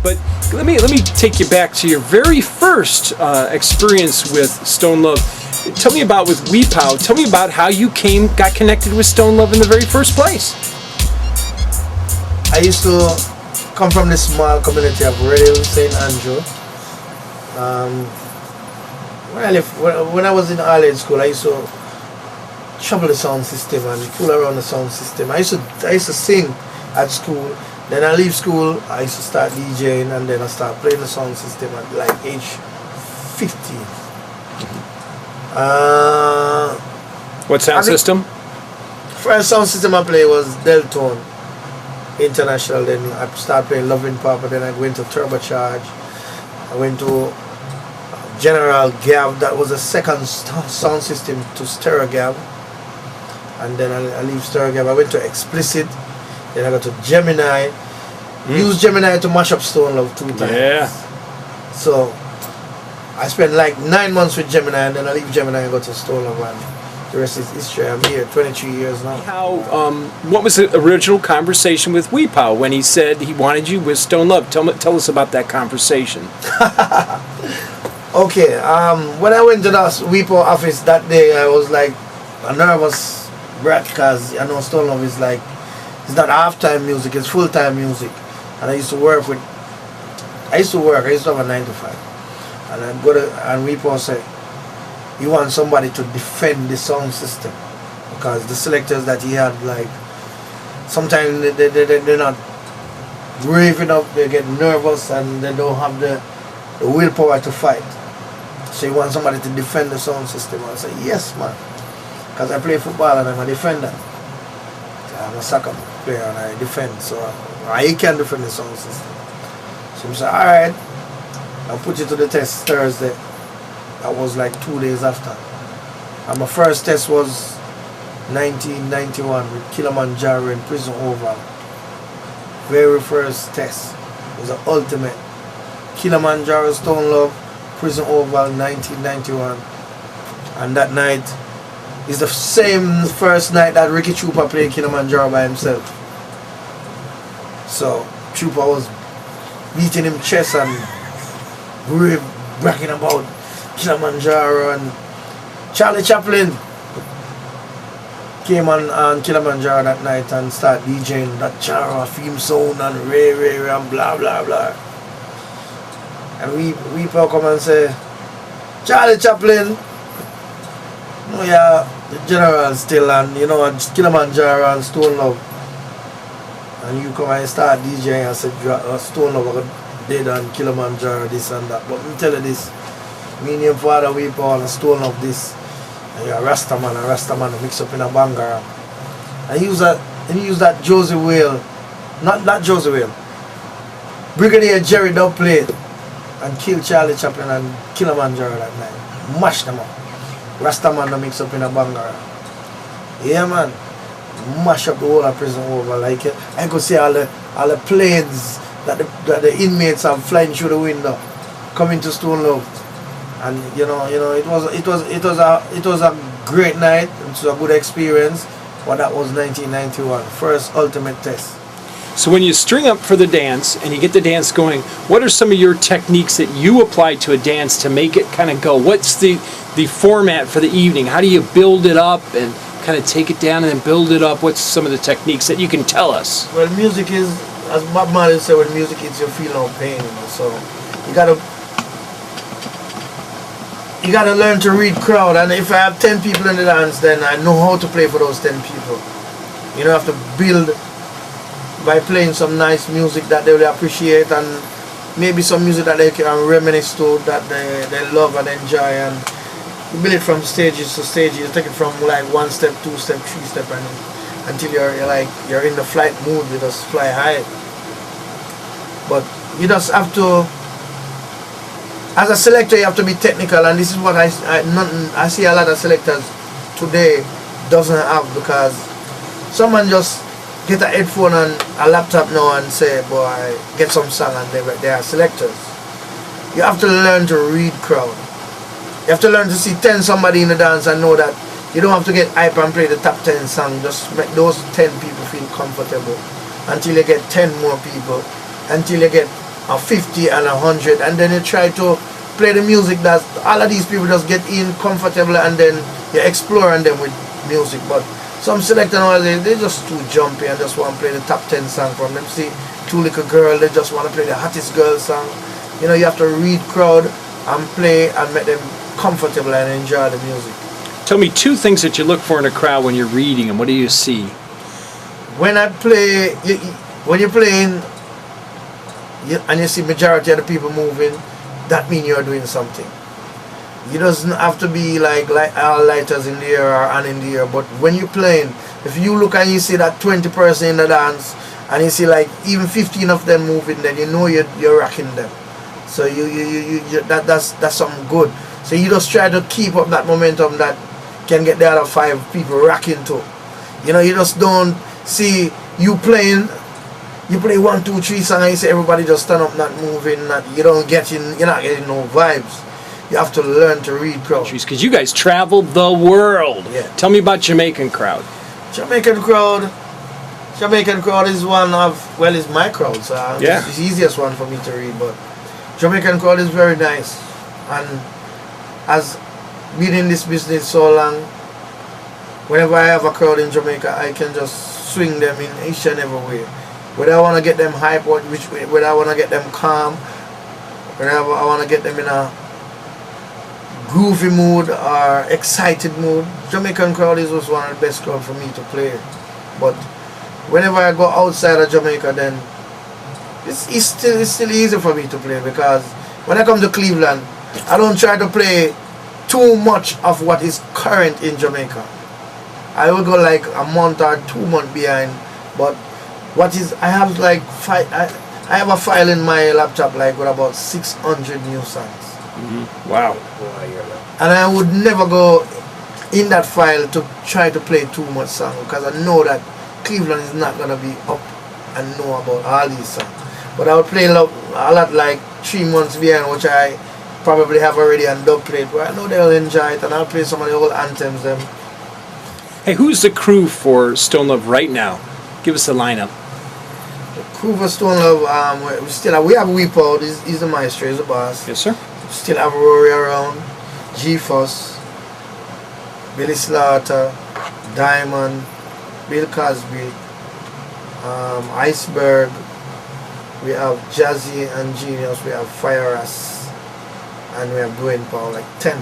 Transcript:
But let me take you back to your very first experience with Stone Love. Tell me about with Weepow. Tell me about how you got connected with Stone Love in the very first place. I used to come from this small community of Radio St. Andrew. When I was in early school, I used to trouble the sound system and fool around the sound system. I used to sing at school. Then I leave school, I used to start DJing, and then I start playing the sound system at like age 15. What sound system? First sound system I played was Deltone International. Then I started playing Loving Papa. Then I went to Turbocharge. I went to General Gav. That was the second sound system to Stereo Gav. And then I leave Stereo Gav. I went to Explicit. Then I got to Gemini. Used Gemini to mash up Stone Love 2 times. Yeah. So I spent like 9 months with Gemini, and then I leave Gemini and go to Stone Love, and the rest is history. I'm here 23 years now. What was the original conversation with Weepow when he said he wanted you with Stone Love? Tell us about that conversation. Okay, when I went to the Weepow office that day, I was like a nervous brat, because I know Stone Love is like, it's not half-time music, it's full-time music. And I used to have a 9 to 5. And I'd go to, and Weepow say, you want somebody to defend the sound system. Because the selectors that he had, like, sometimes they're not brave enough, they get nervous and they don't have the willpower to fight. So you want somebody to defend the sound system. I say, yes, man. Because I play football and I'm a defender. I'm a soccer player and I defend, so I can defend the sound system. So I said, alright, I'll put you to the test Thursday. That was like 2 days after. And my first test was 1991 with Kilimanjaro in Prison Oval. Very first test. It was the ultimate. Kilimanjaro, Stone Love, Prison Oval, 1991. And that night is the same first night that Ricky Trooper played Kilimanjaro by himself. So Trooper was beating him chest and bragging about Kilimanjaro, and Charlie Chaplin came on Kilimanjaro that night and started DJing that Chara theme sound and Ray and blah blah blah. And we come and say, Charlie Chaplin, oh yeah, the general still, and you know, Kilimanjaro and Stone Love. And you come and start DJing and say, Stone Love dead on Kilimanjaro, this and that. But me tell you this, me and your father Weepow and Stone Love this. And you're a Rastaman mix up in a banger. And he used that Josie Whale, not Josie Whale, Brigadier Jerry Dub played and killed Charlie Chaplin and Kilimanjaro that night. Mash them up. Rastaman mix up in a banger. Yeah, man. Mash up the whole of Prison Oval. Like I could see all the planes that the inmates are flying through the window, coming to Stone Love. And you know, it was a great night. It was a good experience. But that was 1991, first ultimate test. So when you string up for the dance and you get the dance going, what are some of your techniques that you apply to a dance to make it kind of go? What's the format for the evening? How do you build it up and kind of take it down and then build it up? What's some of the techniques that you can tell us? Well, music is, as Bob Marley said, when music is, you feel no pain. So you gotta learn to read crowd. And if I have 10 people in the dance, then I know how to play for those 10 people. You don't have to build by playing some nice music that they will appreciate, and maybe some music that they can reminisce to, that they love and enjoy. And you build it from stages to stages. You take it from like 1 step, 2 step, 3 step, and until you're in the flight mood. You just fly high. But you just have to, as a selector, you have to be technical, and this is what I see a lot of selectors today doesn't have, because someone just get a headphone and a laptop now and say, boy, get some song, and they are selectors. You have to learn to read crowd. You have to learn to see 10 somebody in the dance and know that you don't have to get hype and play the top 10 song. Just make those 10 people feel comfortable until you get 10 more people, until you get a 50 and 100, and then you try to play the music that all of these people just get in comfortable, and then you explore on them with music. But some selectors nowadays, they just too jumpy and just want to play the top 10 song from them. See, two little girl, they just want to play the hottest girl song. You know, you have to read crowd and play and make them comfortable and enjoy the music. Tell me two things that you look for in a crowd when you're reading them. What do you see? When I play, when you're playing and you see majority of the people moving, that means you're doing something. You doesn't have to be like all lighters in the air or on in the air, but when you're playing, if you look and you see that 20 person in the dance and you see like even 15 of them moving, then you know you're rocking them. So that's something good. So you just try to keep up that momentum that can get the other 5 people rocking too. You know, you just don't see you playing. You play 1, 2, 3 songs and you see everybody just stand up, not moving. You're not getting no vibes. You have to learn to read crowd. Because you guys travel the world. Yeah. Tell me about Jamaican crowd. Jamaican crowd is one of, well, it's my crowd, so yeah. It's the easiest one for me to read. But Jamaican crowd is very nice, and as been in this business so long, whenever I have a crowd in Jamaica, I can just swing them in each and every way. Whether I want to get them hype or which way, whether I want to get them calm, whether I want to get them in a groovy mood or excited mood, Jamaican crowd is also one of the best crowds for me to play. But whenever I go outside of Jamaica, then it's still easy for me to play, because when I come to Cleveland, I don't try to play too much of what is current in Jamaica. I will go like a month or 2 months behind, but what is, I have like I have a file in my laptop like with about 600 new songs. Wow. And I would never go in that file to try to play too much song, because I know that Cleveland is not gonna be up and know about all these songs. But I would play a lot like 3 months behind, which I probably have already on dub plate, but I know they'll enjoy it, and I'll play some of the old anthems them. Hey, who's the crew for Stone Love right now? Give us a lineup. The crew for Stone Love, we have Weepo, he's the maestro, he's the boss. Yes, sir. We still have Rory around, G-Fuss, Billy Slaughter, Diamond, Bill Cosby, Iceberg, we have Jazzy and Genius, we have Fire Ass, and we have Dwayne Powell, like 10.